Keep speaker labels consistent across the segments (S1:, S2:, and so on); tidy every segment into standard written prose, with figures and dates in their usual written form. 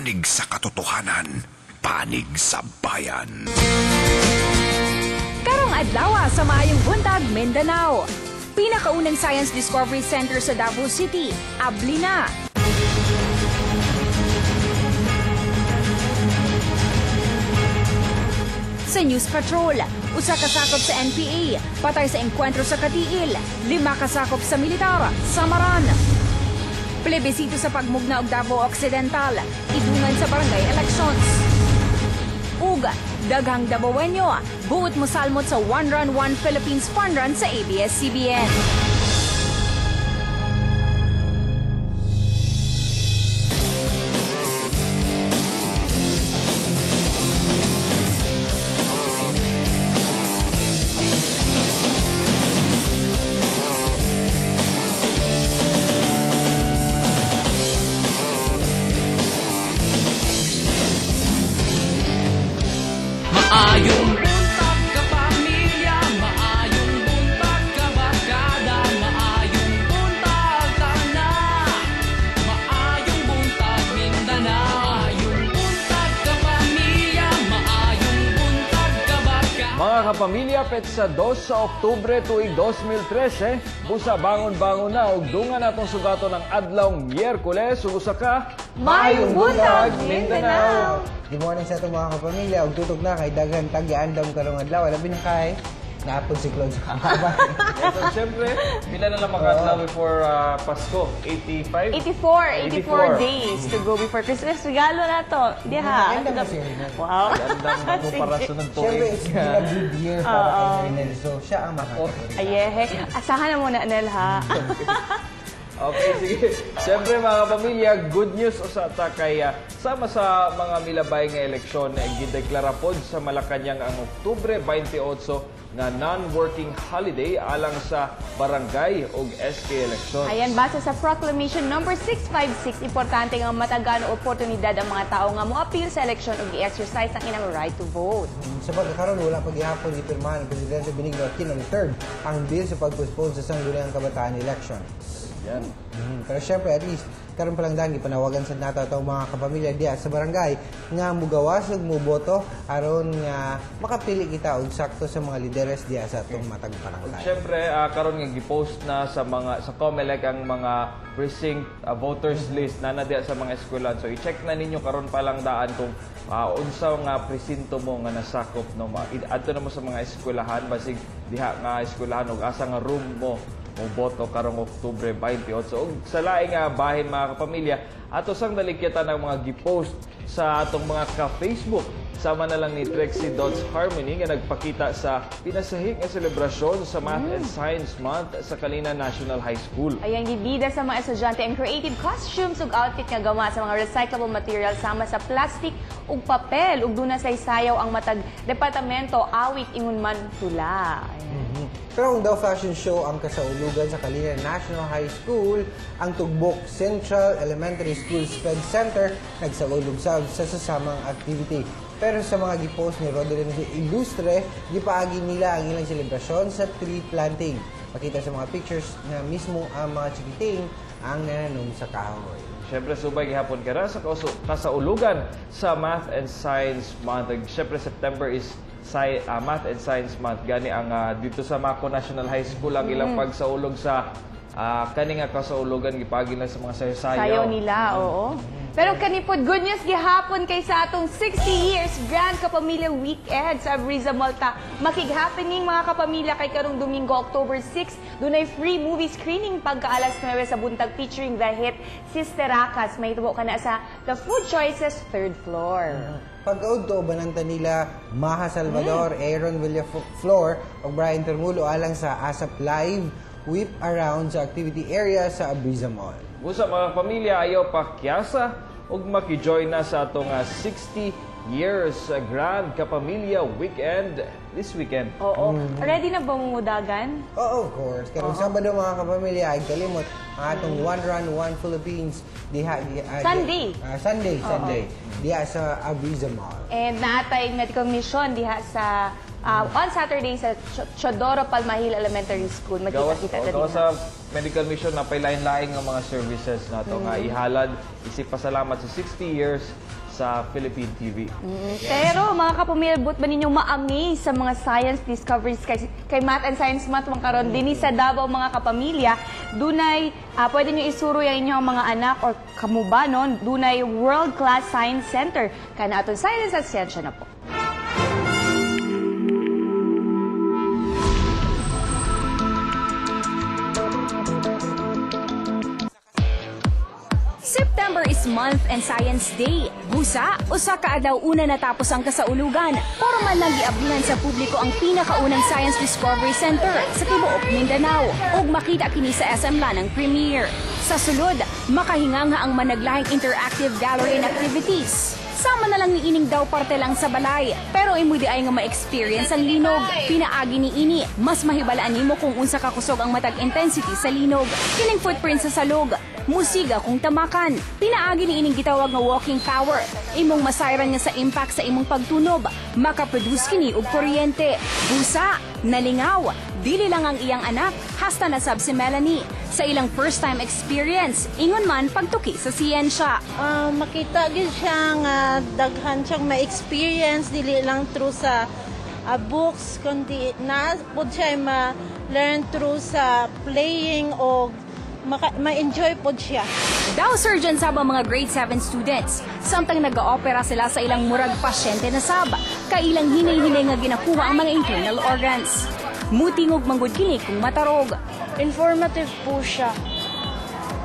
S1: panig sa katotohanan, panig sa bayan.
S2: Karong adlaw sa Maayong Buntag, Mindanao. Pinakaunang Science Discovery Center sa Davao City, abli na. Sa News Patrol, usa ka sakop sa NPA, patay sa engkwentro sa Katiil, 5 kasakop sa militar, Samaran. Plebisito sa pagmugna og Davao Occidental, idungan sa barangay elections. Ug daghang Davaoenyo, buot mo salmot sa One Run One Philippines Fun Run sa ABS-CBN.
S3: Maayong buntag ka pamilya, maayong buntag ka barkada, maayong buntag ka na, maayong buntag Mindanao, maayong buntag ka pamilya, maayong buntag ka barkada.
S4: Mga kapamilya, petsa 2 sa Oktubre tuig 2013, busa bangon-bangon na ug dungan natong sugato ng adlawng Miyerkules ug usa ka
S2: Maayong Buntag, Mindanao!
S5: Good morning sa itong mga kapamilya. Ug tutog na kay daghan tagi-andam karong adlaw. Labi na kay naapod si Claude sa kababa.
S4: So, siyempre, pila na lang makadlaw before Pasko? 85?
S6: 84 days to go before Christmas. Regalo na to. Diha.
S5: Maganda mo siya.
S6: Wow.
S4: Gandang magpuparasyon ng
S5: Siyempre,
S4: tuig.
S5: it's been a good year para kay Ernel. So, siya ang makakaroon.
S6: Ayehe. Asahan na muna, Nel, ha?
S4: Okay, sige. Siyempre mga kapamilya, good news usa ta kay sama sa mga milabay nga eleksyon na gideklara pod sa Malacañang ang Oktubre 28 nga non-working holiday alang sa barangay ug SK election.
S6: Ayan, base sa Proclamation number 656, importante nga matagaan o oportunidad ang mga tao nga mo-appeal sa eleksyon ug i-exercise ang ilang right to vote.
S5: Sa pagkakaroon, wala paghihapon ipirmahan ng Presidente Benigno Aquino III ang bill sa pag-postpone sa sangguniang kabataan election.
S4: Yan.
S5: Pero syempre, at least, karon pa lang dahil panawagan sa nato itong mga kapamilya diya sa barangay nga mugawas ug muboto aron nga makapili kita og sakto sa mga lideres diya sa atong matag barangay.
S4: Siyempre, karon nga gipost na sa COMELEC ang mga precinct voters list na diya sa mga eskwelahan. So i-check na ninyo karon pa lang daan kung unsa nga presinto mo nga nasakop no. Adto na mo sa mga eskwelahan basig diha nga eskwelahan ug asa nga room mo boto karong Oktubre 28. So, sa laing bahin mga kapamilya, ato sang nalikyatan ng mga gipost sa atong mga ka-Facebook. Sama na lang ni Trixie Dodds Harmony nga nagpakita sa pinasahig nga selebrasyon sa Math and Science Month sa Kalina National High School.
S6: Ayan, gibida sa mga estudyante ang creative costumes ug outfit nga gawa sa mga recyclable material sama sa plastic ug papel ug duna sa sayaw ang matag departamento awit ingon man tula.
S5: Pero ang daw fashion show ang kasaulugan sa Kalina National High School, ang Tugbok Central Elementary School Sped Center nagsaulog sa sasamang activity. Pero sa mga gipost ni Rodelyn Ilustre, gipaagi nila ang ilang selebrasyon sa tree planting. Makita sa mga pictures na mismo ang mga chikiting ang nananong sa kahoy.
S4: Siyempre, subay gihapon ka na sa kasaulugan sa Math and Science Month. Siyempre, September is Math and Science Month. Gani ang dito sa Mako National High School ang ilang pagsaulog sa kani nga kasaulugan gipagi na sa mga sayo-sayo.
S6: Sayaw nila, oo. Pero kanipod, good news gihapon kay sa atong 60 years Grand Kapamilya Weekend sa Brisa Malta. Makig-happening mga kapamilya kay karong Domingo, October 6. Dunay free movie screening pagka-alas 9 sa buntag featuring the hit Sister Racas. May tubo ka na sa The Food Choices 3rd floor.
S5: Pag-audto, bananta nila Maha Salvador, Aaron Villaflor o Brian Termulo alang sa ASAP Live Whip Around sa activity area sa Abriza Mall.
S4: Busa mga pamilya, ayaw pakyasa ug maki-join na sa atong 60 years Grand Kapamilya Weekend this weekend.
S6: Oo. Ready na ba mumudagan?
S5: Oh, of course. Karong Sabado mga kapamilya, ay kalimot ang atong One Run, One Philippines
S6: Sunday.
S5: Sunday. Diha sa Abriza Mall.
S6: And naatay medical mission diha sa on Saturday sa Chodoro Palmahil Elementary School. Makita-kita na
S4: gawas sa medical mission na pailain-laing ng mga services nato nga ihalad isip pasalamat sa 60 years sa Philippine TV.
S6: Pero mga kapamilya, but ba ninyong ma-amaze sa mga science discoveries kay Math and Science Month karon din sa Davao mga kapamilya, dunay pwede niyo isuro yung inyong mga anak or kamuba no, dunay world-class science center kana aton science at siyensya na po.
S2: September is Month and Science Day. Busa, usa ka adlaw una natapos ang kasaulugan. Formal nang giablihan sa publiko ang pinakaunang Science Discovery Center sa tibuok Mindanao. Ug makita kini sa SM Lanang Premier. Sa sulod, makahinganga ang managlahing interactive gallery and activities. Sama na lang ni ining daw parte lang sa balay. Pero imo di ay nga ma-experience ang linog. Pinaagi ni ini, mas mahibalaan nimo kung unsa ka kusog ang matag intensity sa linog. Kining footprint sa salog, musiga kung tamakan. Pinaagi ni ining gitawag nga walking tower. Imong masayran niya sa impact sa imong pagtunob. Makaproduce kini og kuryente. Busa, nalingaw. Dili lang ang iyang anak, hasta nasab si Melanie. Sa ilang first-time experience, ingon man pagtuki sa siyensya.
S7: Makita gid siya nga daghan siyang ma-experience dili lang through sa books kundi na pud siya ma-learn through sa playing o ma-enjoy pud siya.
S2: Daw surgeon sab ang mga grade 7 students. Samtang nag-oopera sila sa ilang murag pasyente na sab. Kailang hinay-hinay nga ginakuha ang mga internal organs. Mutingog manggod kini kung matarog.
S8: Informative po siya.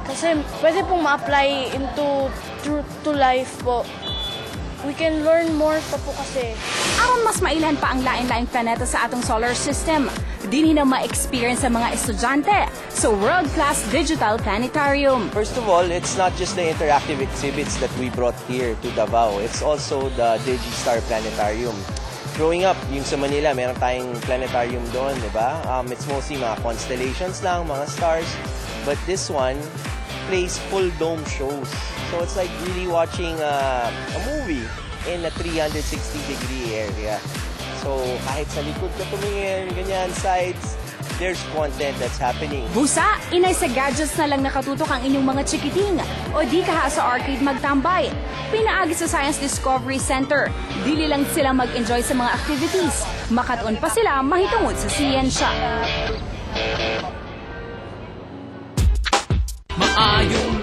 S8: Kasi pwede pong ma-apply into to life po. We can learn more pa po kasi.
S2: Aron mas mailan pa ang lain-laing planeta sa atong solar system, dinhi na ma-experience sa mga estudyante sa world-class digital planetarium.
S9: First of all, it's not just the interactive exhibits that we brought here to Davao. It's also the DigiStar Planetarium. Growing up, yung sa Manila, meron tayong planetarium doon, di ba? It's mostly mga constellations lang, mga stars. But this one plays full dome shows. So it's like really watching a movie in a 360-degree area. So kahit sa likod ka tumingin, ganyan, sides, there's content that's happening.
S2: Busa, inay sa gadgets na lang nakatutok ang inyong mga chikiting o di kaha sa arcade magtambay. Pinaagi sa Science Discovery Center. Dili lang sila mag-enjoy sa mga activities. Makatuon pa sila mahitungod sa siyensya.
S3: Maayong